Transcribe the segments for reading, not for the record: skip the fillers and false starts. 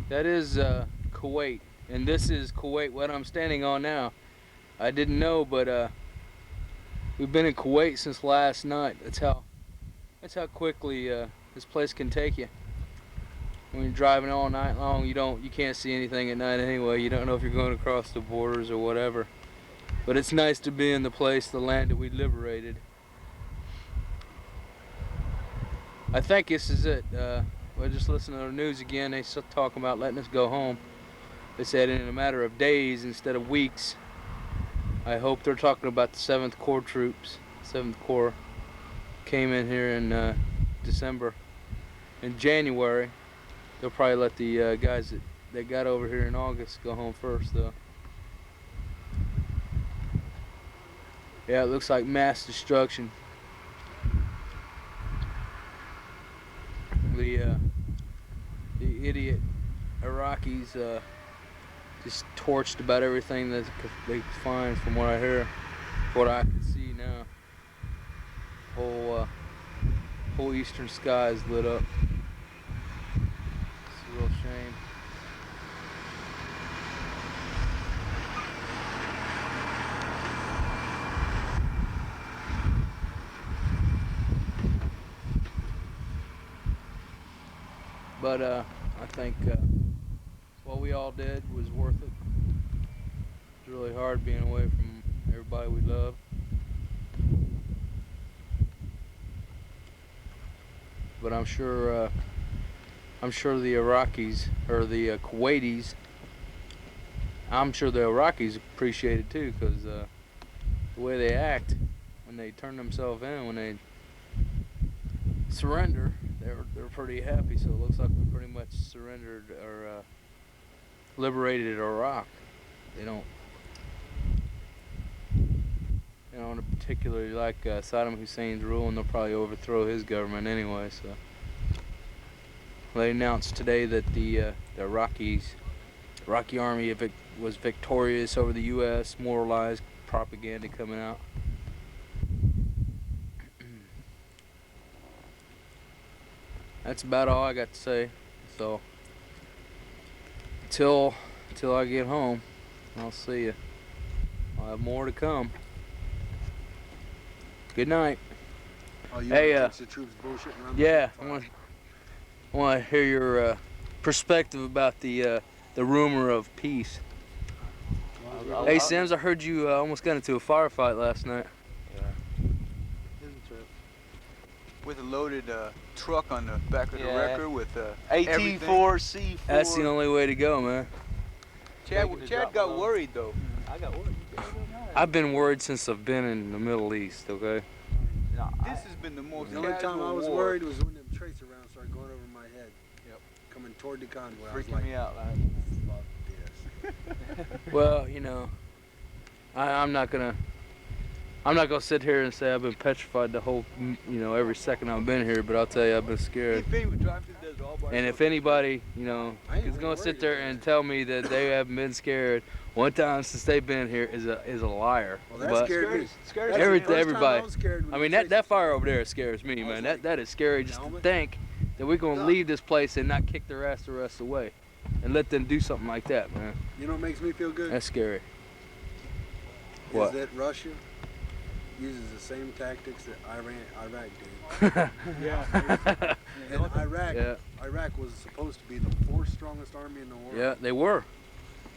That is Kuwait, and this is Kuwait, what I'm standing on now. I didn't know, but we've been in Kuwait since last night. That's how quickly this place can take you. When you're driving all night long, you can't see anything at night anyway. You don't know if you're going across the borders or whatever. But it's nice to be in the land that we liberated. I think this is it. We're just listening to the news again. They still talking about letting us go home. They said in a matter of days instead of weeks. I hope they're talking about the 7th Corps troops. 7th Corps came in here in December. In January, they'll probably let the guys that got over here in August go home first, though. Yeah, it looks like mass destruction. The idiot Iraqis just torched about everything that they could find, from what I hear, what I can see now. Whole eastern sky is lit up. It's a real shame. But I think what we all did was worth it. It's really hard being away from everybody we love. But I'm sure the Iraqis, or the Kuwaitis, I'm sure the Iraqis appreciate it too, because the way they act when they turn themselves in, when they surrender, they're pretty happy. So it looks like we pretty much surrendered or liberated Iraq. They don't particularly like Saddam Hussein's rule, and they'll probably overthrow his government anyway. So they announced today that the Iraqi army was victorious over the U.S. More lies, propaganda coming out. That's about all I got to say. So till I get home, I'll see you. I'll have more to come. Good night. Oh, you Hey, the troops bullshitting around? Yeah, I want to hear your perspective about the rumor of peace. Hey Sims, I heard you almost got into a firefight last night. Yeah. With a loaded truck on the back of the wrecker with 18-4C4. That's the only way to go, man. Chad got worried though. I got worried. I've been worried since I've been in the Middle East, okay? This has been the most. The only time I was worried was when them tracer rounds started going over my head. Yep. Coming toward the convoy. Freaking me out, man. Fuck this. Well, I'm not gonna sit here and say I've been petrified the whole, every second I've been here, but I'll tell you I've been scared. And if anybody, is gonna sit there and tell me that they haven't been scared one time since they've been here is a liar. Well, that scared me. Everybody. I mean, that fire over there scares me, man. That is scary just to think that we're gonna leave this place and not kick their ass the rest of the way, and let them do something like that, man. You know what makes me feel good? That's scary. Is What? that Russia uses the same tactics that Iraq did. Yeah. And Iraq was supposed to be the 4th strongest army in the world. Yeah, they were.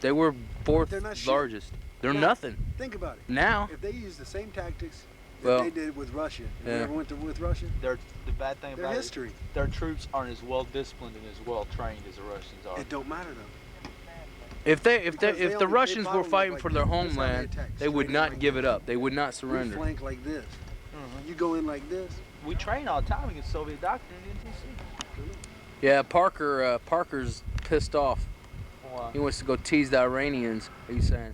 They were 4th largest. They're nothing. Think about it. Now. If they used the same tactics that they did with Russia, if they ever went with Russia, The bad thing about history. it, their troops aren't as well disciplined and as well trained as the Russians are. It don't matter though. If the Russians were fighting for their homeland, they would not give it up. They would not surrender. We flank like this. You go in like this. We train all the time against Soviet doctrine in NTC. Yeah, Parker's pissed off. Why? He wants to go tease the Iranians. He's saying,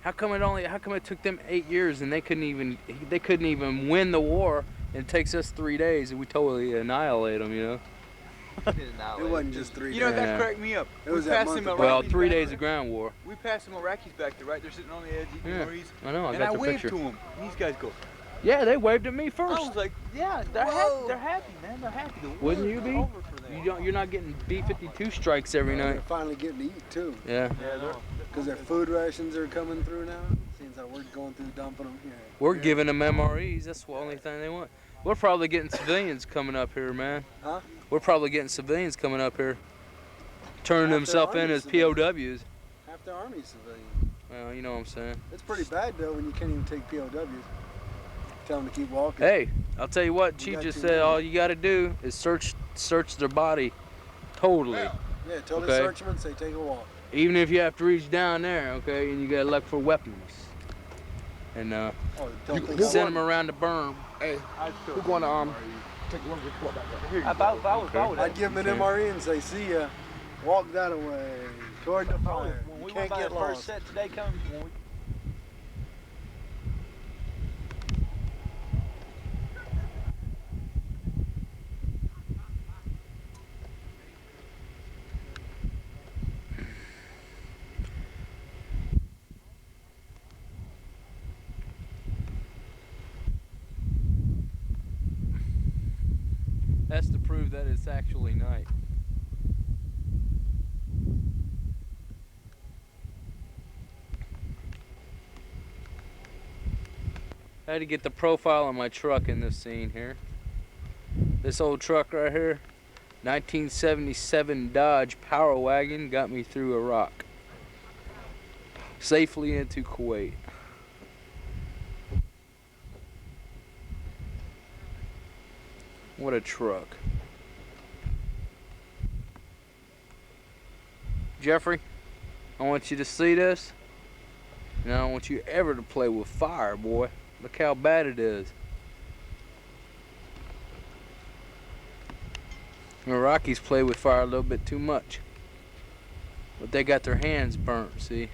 how come it took them 8 years and they couldn't even win the war, and it takes us 3 days and we totally annihilate them, It wasn't just 3 days. You know, that cracked me up. It was that month. Well, 3 days of ground war. We passed some Iraqis back there, right? They're sitting on the edge eating Marie's. I know, I and got I the waved picture. to them. And these guys go, Yeah, they waved at me I first. was like, yeah, they're Whoa. happy, man. They're happy. The Wouldn't war's you be? over for them. You're not getting B-52 strikes every They're night. finally getting to eat too. Yeah. Yeah, they're. Because their food rations are coming through now. Seems like we're going through dumping them here. We're giving them MREs. That's the only thing they want. We're probably getting civilians coming up here, man. Huh? We're probably getting civilians coming up here, turning Half their themselves in army as civilians. POWs. Half the army's civilian. Well, you know what I'm saying. It's pretty bad though when you can't even take POWs. Tell them to keep walking. Hey, I'll tell you what. You Chief got just too said many. all you got to do is search their body, totally. Yeah, totally Okay. search them and say take a walk. Even if you have to reach down there, okay, and you got to look for weapons, and Oh, don't think who send I'm- them around the berm. Hey, who going to take one report back there? Here you If go. I would. I'd give them an Okay. MRE and say, see ya, walk that away, toward the fire. When You we can't went by get the first lost. set today, coming when we. That's to prove that it's actually night. I had to get the profile on my truck in this scene here. This old truck right here, 1977 Dodge Power Wagon, got me through Iraq. Safely into Kuwait. What a truck. Jeffrey, I want you to see this. And I don't want you ever to play with fire, boy. Look how bad it is. The Iraqis play with fire a little bit too much. But they got their hands burnt, see?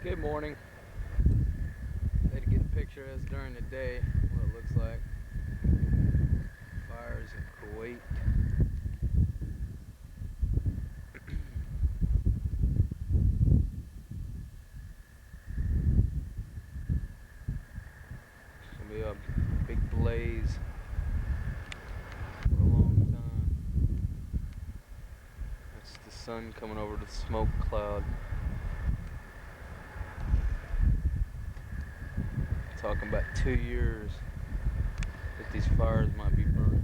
Good morning. Had to get a picture of this during the day, what it looks like. Fires in Kuwait. It's gonna be a big blaze for a long time. That's the sun coming over the smoke cloud. Talking about 2 years that these fires might be burning.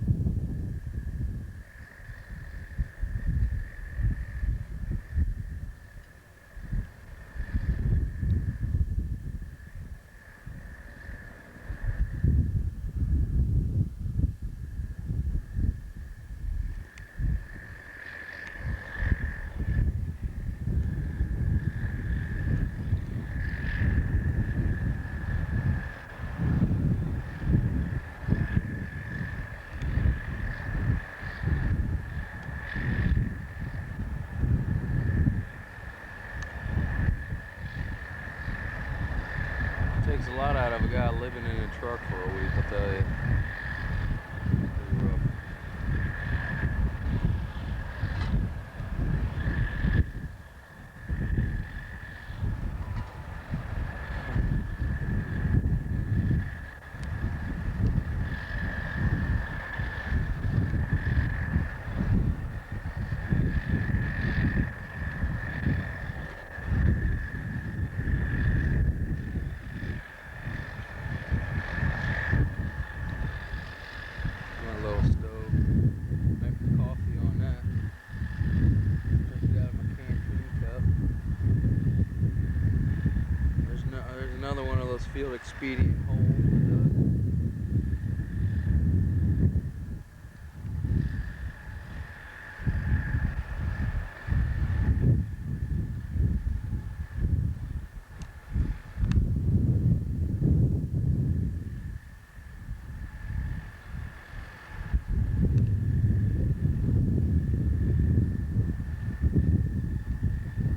expedient hold.